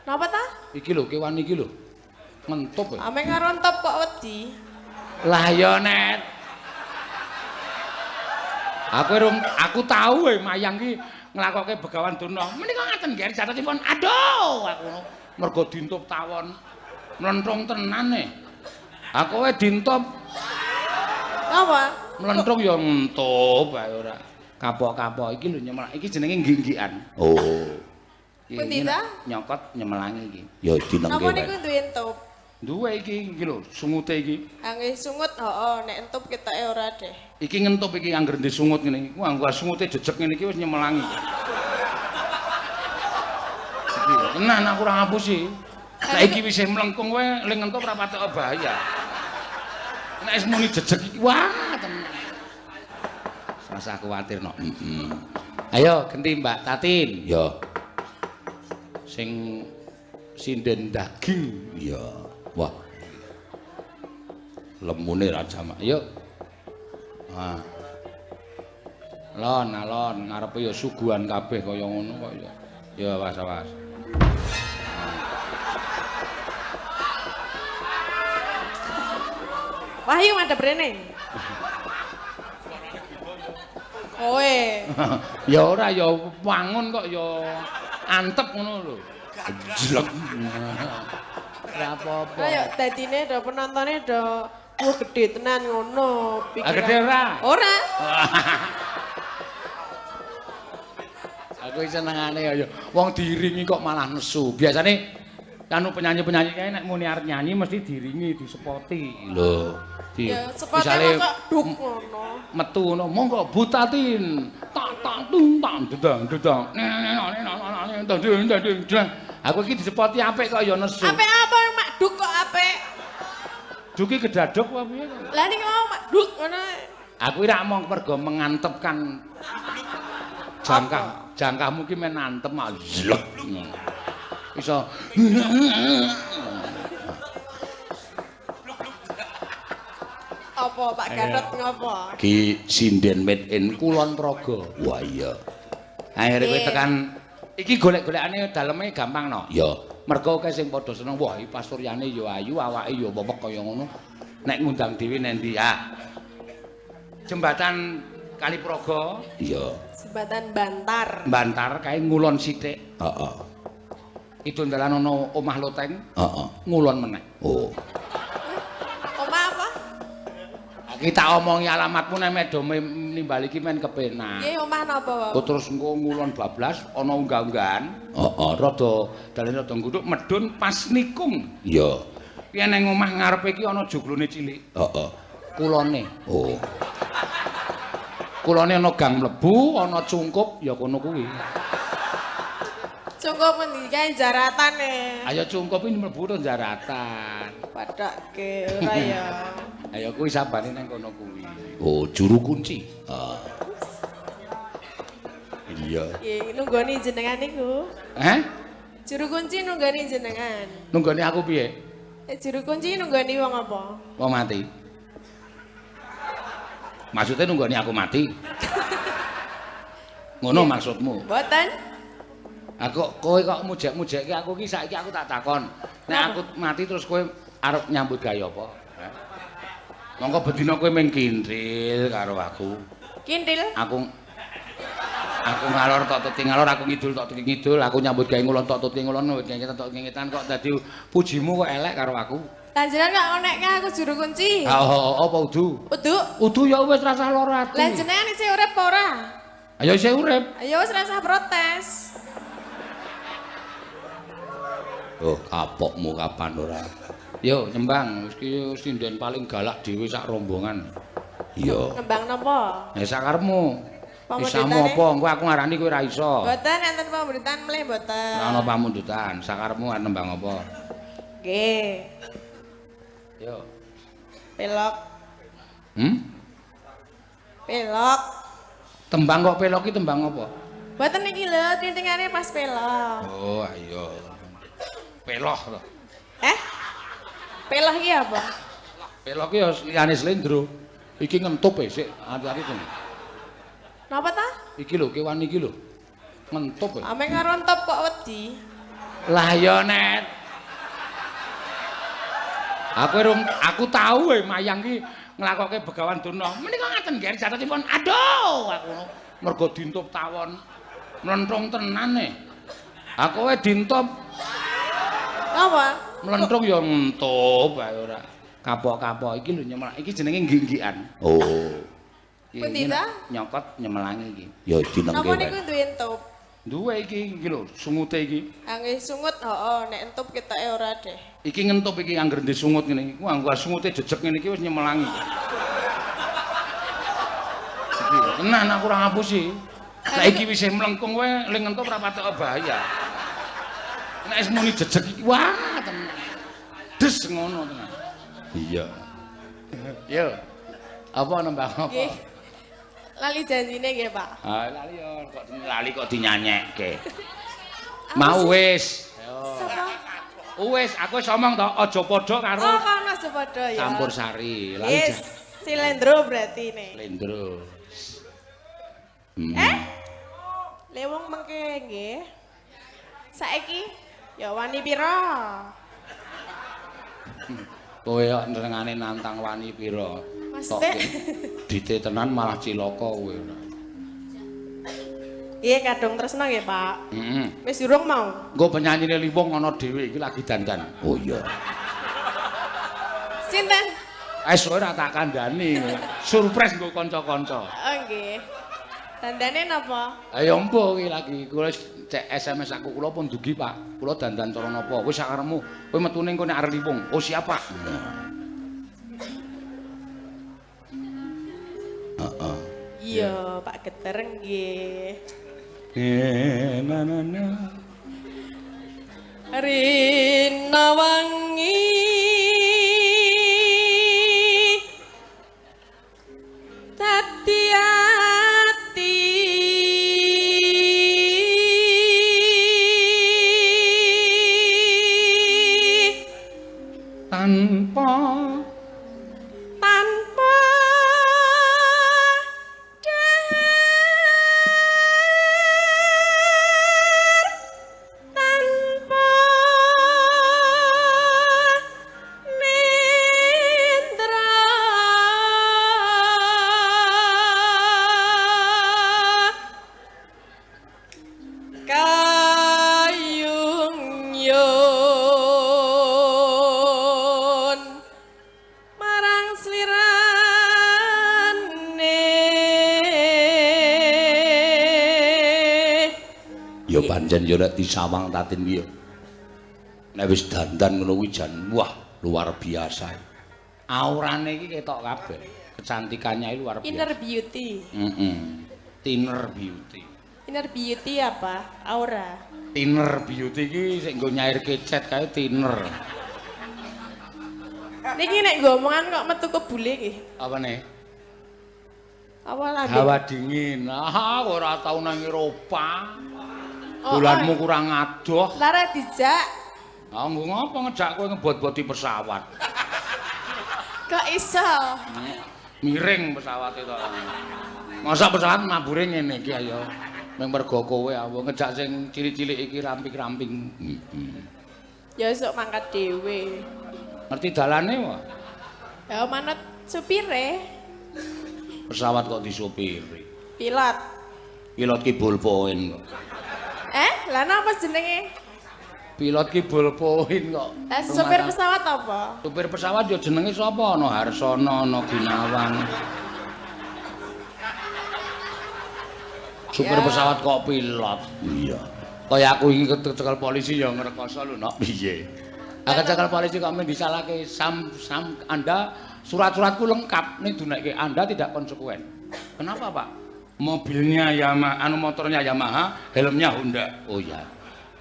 Napa ta? Iki lho kewan iki lho. Ngentup. Ame karo entop kok wedi. Lah ya Net. Aku tahu mayang ki nglakokke begawan Durna. Menika ngaten nggih jatosipun. Aduh aku mergo dintup tawon. Mlenthung tenan Aku wae dintup. Napa? Mlenthung ya ngentup ae ora. Kapok-kapok iki lho nyemelak iki jenenge ngginggikan. Oh. Pundi ta? Nyokot nyemelangi iki. Ya dinengke. Napa niku duwe entup? Duwe iki lho sungute iki. Nggih sungut, heeh, nek entup ketoke ora deh. Iki ngentup iki angger ndek sungut ngene iki. Wah, sungute jejeg ngene iki wis nyemelangi. Iki tenan aku ora ngapusi. Saiki wis mlengkung wae ling ngentup ora patek bahaya. Nek wis muni jejeg iki wah tenan. Rasa kuwatir no. Ayo genti Mbak Tatin. Ya. Sing sinden daging. Ya. Wah. Lemune ra jamak. Yuk. Nah. Alon ngarepe ya suguhan kabeh kaya ngono kok ya. Ya awas. Wahyu madhep rene. Kowe. Ya ora ya wangun kok ya antep ngono lho. Jlek. Ora apa-apa. Ayo dadine do penontone do wah gedhe tenan ngono pikiran. Gedhe ora? Ora. Aku senengane ya wong diiringi kok malah nesu. Biasane kanu penyanyi-penyanyi kae nek muni arep nyanyi mesti diiringi, disepoti. Lho. Ya sepotane kok duk ngono. Metu ngono, monggo Butatin. Tak tung tak dedang. Aku iki disepoti apik kok ya nesu. Apik apa mak duk kok apik? Duki gedaduk apa piye kok? Lah niku mau mak duk ngono. Aku ora mong mergo mengantepkan jangkahmu ki men antem mak zlek. Iso apa Pak Gatot ngopo? Ki sinden made in Kulon Praga. Wah iya. Akhire kowe tekan iki golek-golekane daleme gampang no. Ya. Mergo akeh sing padha seneng, wah iki pasuryane ya ayu, awake ya wewek kaya ngono. Nek ngundang dhewe nendi ya? Jembatan Kali Praga. Iya. Jembatan Bantar. Bantar kae ngulon sithik. Heeh. Itu ndalan ana omah loteng. Heeh. Ngulon meneh. Oh. Omah apa? Iki tak omongi alamatmu nek medo nimbali iki men kepenak. Nggih omah napa, Pak? Terus engko ngulon bablas ana unggah-unggahan. Heeh. Rada dalane rada ngguthuk medun pas nikung. Iya. Yen nang omah ngarepe iki ana joglone cilik. Heeh. Kulone. Oh. Kulone ana gang mlebu, ana cungkup ya kono kuwi. Cukup endi kae jaratane. Ayo cungkup iki mlebu to jaratan. Padake ora ya. Ayo kuwi sabane nang kono kuwi. Oh, juru kunci. Ah. Iya. Nggih, nunggoni jenengan niku. Heh? Juru kunci nunggoni jenengan. Nunggone aku piye? Juru kunci nunggoni wong apa? Wong mati. Maksudnya nunggone aku mati. Ngono maksudmu? Mboten. Aku kowe kok mujek-mujekke aku ki saiki aku tak takon. Nek aku mati terus kowe arep nyambut gawe apa? Monggo bedina kowe mung kintil karo aku. Kintil. Aku ngalor tok tuti ngalor, aku ngidul tok tuti ngidul, aku nyambut gawe ngulon tok tuti ngulon, ngengetan tok ngengetan kok dadi pujimu kok elek karo aku. Lanjutan kok onekke aku juru kunci. Apa udu? Udu. Udu ya wis rasah lara ati. Lah jenengan isih urip apa ora? Ayo isih urip. Ayo wis rasah protes. Oh, kapokmu kapan ora? Yo nyembang, iki sinden paling galak dhewe sak rombongan. Iya. Nembang napa? Ya sakarepmu. Isamu Pamundutane? apa? Engko aku ngarani kowe ora iso. Mboten enten pemerintahan mleh mboten. Ora ana pamundutan, sakarepmu arep nembang apa? Nggih. Yo. Pelok. Pelok. Tembang kok pelok iki tembang apa? Mboten iki lho, tintingane pas pelok. Oh, ayo. Peloh to. Pelok iki apa? Pelok iki ya liyane slendro. Iki ngentup sik, hati-hati to. Napa ta? Iki lho kewan iki lho. Ngentup. Ame karo entop kok wedi. Lah ya Net. Aku tahu mayang ki nglakoke Begawan Durna. Menika ngaten nggih jatosipun. Aduh aku mergo dintup tawon. Mlentrung tenan e. Aku wae dintup. Apa? Mlentrung ya ngentup ae ora. Kapok-kapok iki lho nyemelak. Iki jenenge ngginggikan. Oh. Pundi ta? Nyokot nyemelangi iki. Ya dinengke Napa wae. niku duwe entup? Duwe iki lho sungute iki. Nggih sungut, heeh, nek entup ketoke ora deh. Iki ngentup iki angger ndek sungut ngene iki. Wah, anggar sungute jejeg ngene iki wis nyemelangi. Iki tenan aku ora ngapusi. Saiki wis mlengkung wae ling ngentup ora patek bahaya. Nek wis muni jejeg iki wah tenan. Des ngono tenan. Iya. Yo. Apa nembang apa? Nggih. Lali janjine nggih, Pak. Ah, lali yo kok lali kok dinyanyekke. Mau wis. Sapa? Wis, aku wis omong to, aja padha karo Oh, kono sepadha ya. campur sari. Lali Yes, silendro berarti nih. Lendro. Lewong mengke nggih. Saiki ya wani pira? Kowe kok nrengane nantang wani pira? Maksudnya? Dite tenan malah cilaka kowe. Iya kadung tresno nggih, Pak. Heeh. Wis durung mau. Engko penyanyine Liwung ana dhewe iki lagi dandan. Oh iya. Sinten? Ora tak kandhani. Surprise nggo kanca-kanca. Oh nggih. Dandane napa? Ayo empo iki lagi. Kula cek SMS aku kula pun dugi, Pak. Kula dandan cara napa? Wis sakarepmu. Kowe metune engko nek arep Liwung. Oh, siap, Pak. Heeh. Iya, Pak Geter nggih. Na na na. Rina wangi dadi ati Tanpa tanpa tanpa nindra kayung yun marang slirane Ya pancen ya nek disawang tatin ya. Nek wis dandan ngono kuwi jan wah luar biasa. aurane iki ketok kabeh. Kecantikannya luar biasa. inner beauty. Thinner beauty. Inner beauty apa? Aura. Thinner beauty iki sik nggo nyairke cat kae thinner. Niki nek ngomongan kok metu kebule nggih. Apa nih? Apa lambe? Hawa dingin. Ah, ora tau nang Eropa. Oh, Bulanmu kurang adoh. Lara dijak. Ah, nggo ngopo ngejak kowe ngebot-boti pesawat. Kok iso? Miring pesawate to. Masa pesawat mabure ngene iki ayo. Ming mergo kowe aku ngejak sing cilik-cilik iki ramping-ramping. Ya esuk mangkat dhewe. Ngerti dalane wae. Ya manut supire. Pesawat kok disupiri. Pilot. Pilot ki ballpoint kok. Lah napa jenenge? Pilot ki ballpoint kok. Supir pesawat apa? Supir pesawat ya jenenge sapa? Ana Harsono, ana Gunawan. Supir pesawat kok pilot. Iya. Kaya aku iki kecekel polisi ya ngrekoso lho nok piye. Kecekel polisi kok men disalahke sam Anda surat-suratku lengkap nih dunekke Anda tidak konsekuen. Kenapa, Pak? Mobilnya Yamaha, motornya Yamaha, helmnya Honda. Oh ya.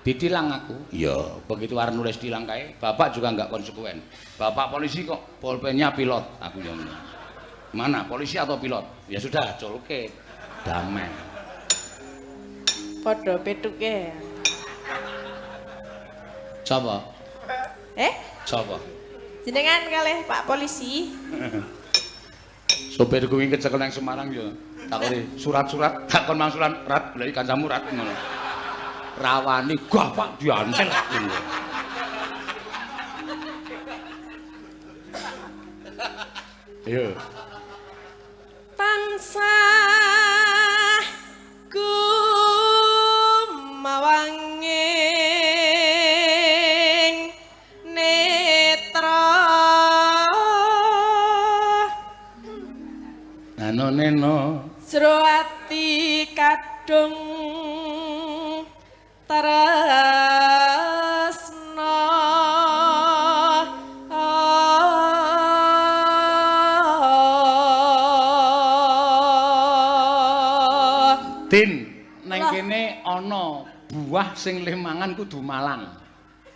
Ditilang aku. Iya. Begitu arep nulis tilang kae, Bapak juga enggak konsekuen. Bapak polisi kok pulpennya pilot. Aku yang mana? Polisi atau pilot? Ya sudah, colke. Damai. Padha petuke. Coba. Coba. Jenengan kalih Pak Polisi. Sopir kuwi kecekel nang Semarang ya. Takoni surat-surat, takon mang surat rat, lha iki kancamu rat ngono. rawani gapak diantel. Yo. Tansah kumawanging netra Neno jero ati kadung tresna Din, neng kene ana buah sing le mangan kudu malang.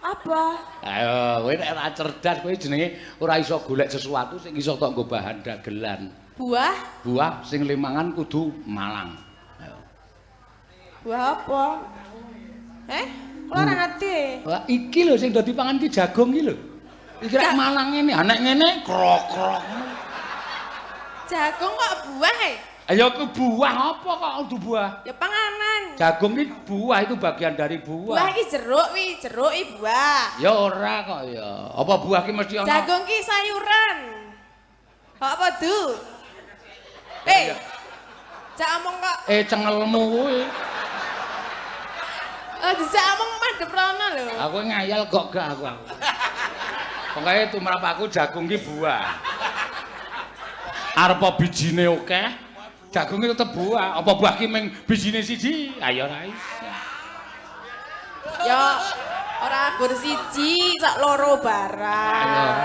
apa? Ayo, kowe nek ora cerdas kowe jenenge ora iso golek sesuatu sing iso tok nggo bahan dagelan. Buah? Buah sing le mangan kudu malang. Ayo. Buah apa? Kula ora ngerti. Wah, iki lho sing dadi pangan ki jagung iki lho. Iki rek malang ngene, nek ngene krok-krok. Jagung kok buah Ayo ke buah apa kok kudu buah? Ya panganan. Jagung iki buah itu bagian dari buah. Buah iki jeruk iki buah. Ya ora kok ya. Apa buah ki mesti ana? Jagung ki sayuran. Kok apa du? Jak omong kok. Cengelmu kuwi. Dijak omong madhep rono lho. Aku ngayal kok gak aku. Pokoke tumrap aku jagung ki buah. Arep bijine akeh. Jagung ki tetep buah. Apa buah ki mung bijine siji? Ayo ora iso. Ya ora gur siji, sak loro barang.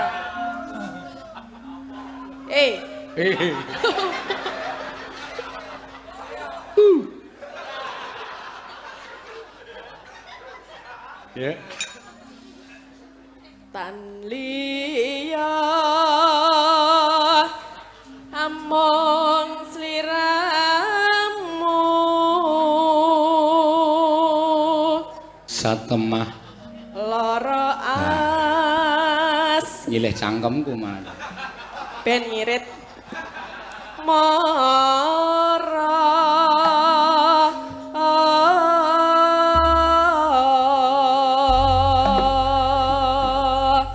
Ya. Tan liya among sliramu Satemah lara as nyilih cangkemku malah. ben ngirit mara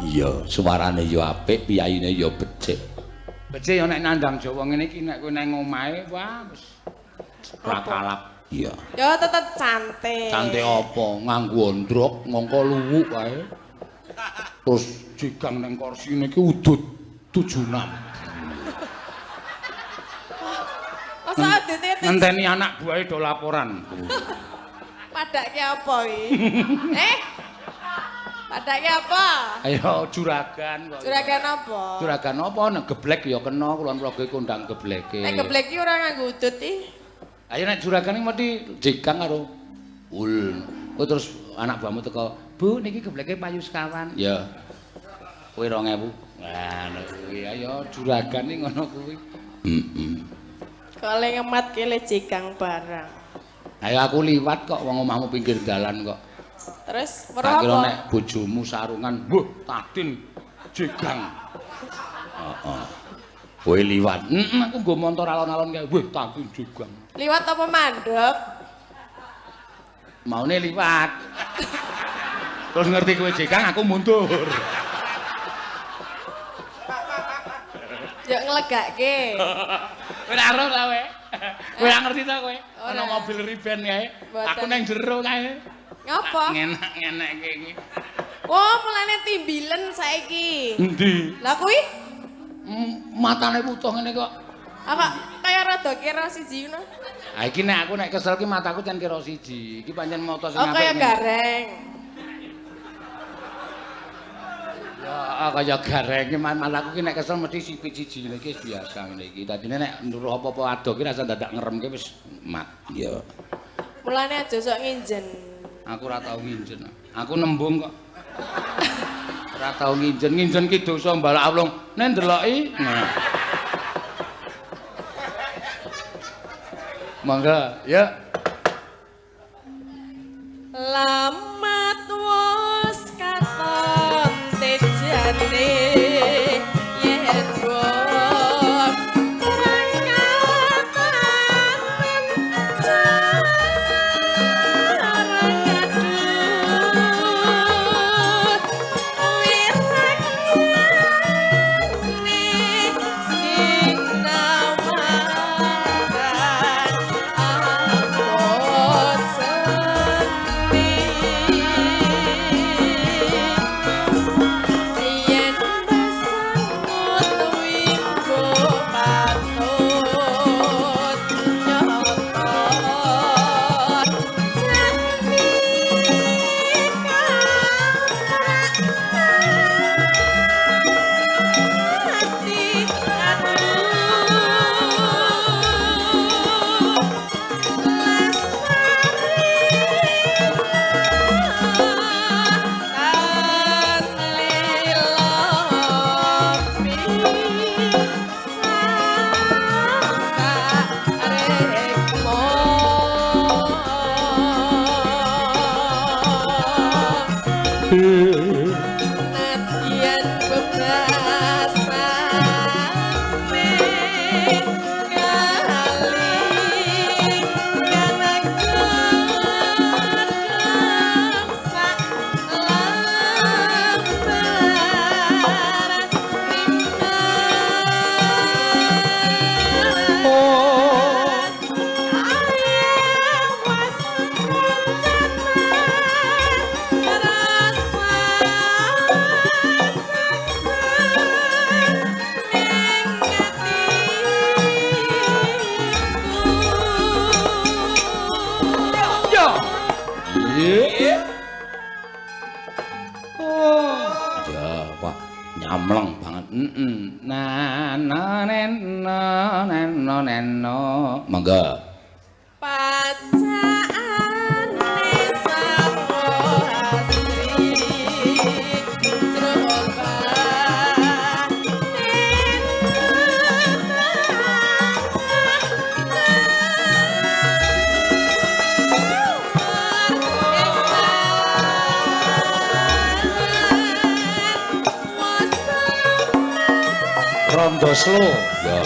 Iya, suarane ya apik, piyayine ya becik. Becik ya nek nandang Jawa ngene iki nek kowe nang omahe wah wis ora kalap. Iya. ya tetep cantik. Cantik apa? Nganggo ndrok, nganggo luwuk kae. Terus jigang nang korsine iki udut 76. Masa adite Ngenteni anak buahe do laporan. padake apa iki? Padake apa? Ayo juragan kok. Juragan apa? Juragan apa nek geblek ya kena kulon-kulon kondang gebleke. Nek geblek iki ora nganggo udut iki. Ayo nek juragan iki mesti jigang karo ul. Oh terus anak buahmu teko, "Bu, niki gebleke payu sekawan." Ya. Kowe 2000. Nah, kuwi ayo juragan iki ngono kuwi. Kale ngemat kele jigang barang. Ayo aku liwat kok wong omahmu pinggir dalan kok. Terus Tak weruh kira apa? nek bojomu sarungan, "Wah, Tadin jigang." Heeh. Kowe liwat. Aku nggo montor alon-alon kae. Wah, Tadin jigang. Liwat apa mandhap? Maune liwat. Terus ngerti kowe jigang aku mundur. Ya nglegake. Kowe ora ero ta kowe? Kowe ora ngerti ta kowe? Ora. Ana mobil riben kae. Mboten. Aku nang jero kae. Ngapa? Ngenak-ngenekke iki. Oh, mulane timbilen saiki. Endi? Lah kuwi? Matane putuh ngene kok. Apa kaya rada kira siji ngono? Ha iki nek aku nek kesel ki mataku can kira siji. Iki pancen moto sing Oh, kaya apik. gareng. Ya kaya gareng ki mataku ki nek kesel mesti sipit siji ngene iki wis biasa ngene iki. Dadine nek nduruh apa-apa ado ki rasa dadak ngeremke wis mat. Iya. Mulane aja sok nginjen. Aku ora tau nginjen. Aku nembung kok. Ora tau nginjen. Nginjen ki dosa mbalak awlung. Nek ndeloki. Nah. Mangga, ya. Lamat wos katon tejane yen wong kurang katanen jarang Nadyan bebrasane kali kanakon sak lambar nyamleng banget. Neno. Mangga. Pacaane sawo asri coba Rondo slow. Ya.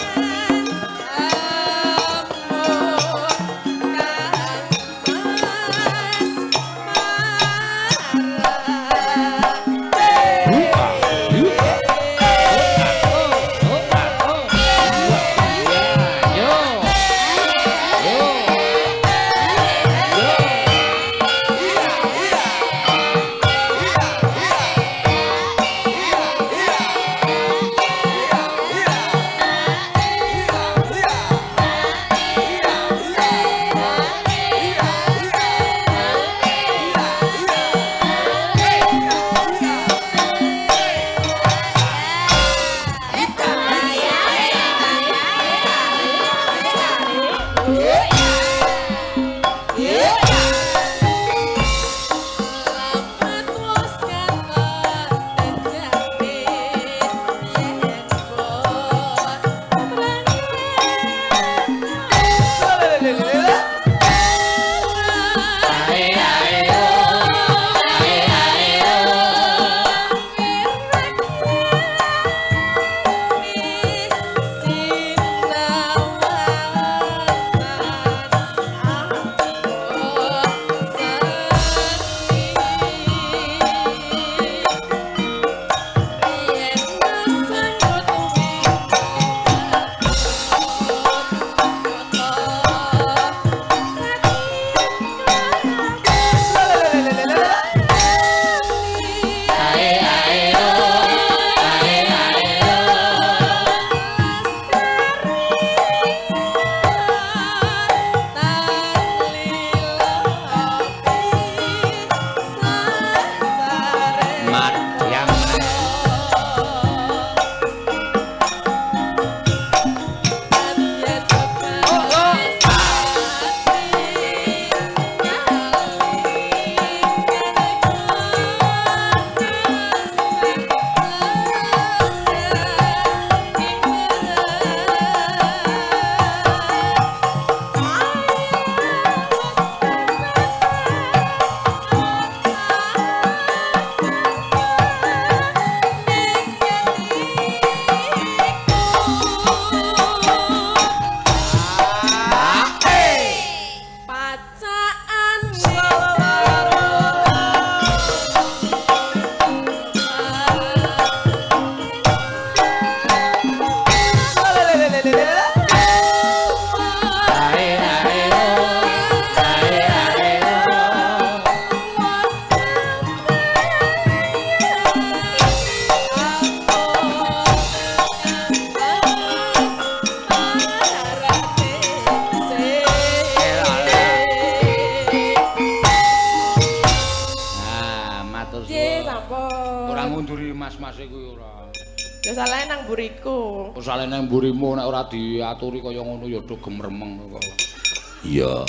Ya salahnya nang buriku. Salahnya nang burimu nek ora diaturi kaya ngono ya do gemremeng kok. Iya.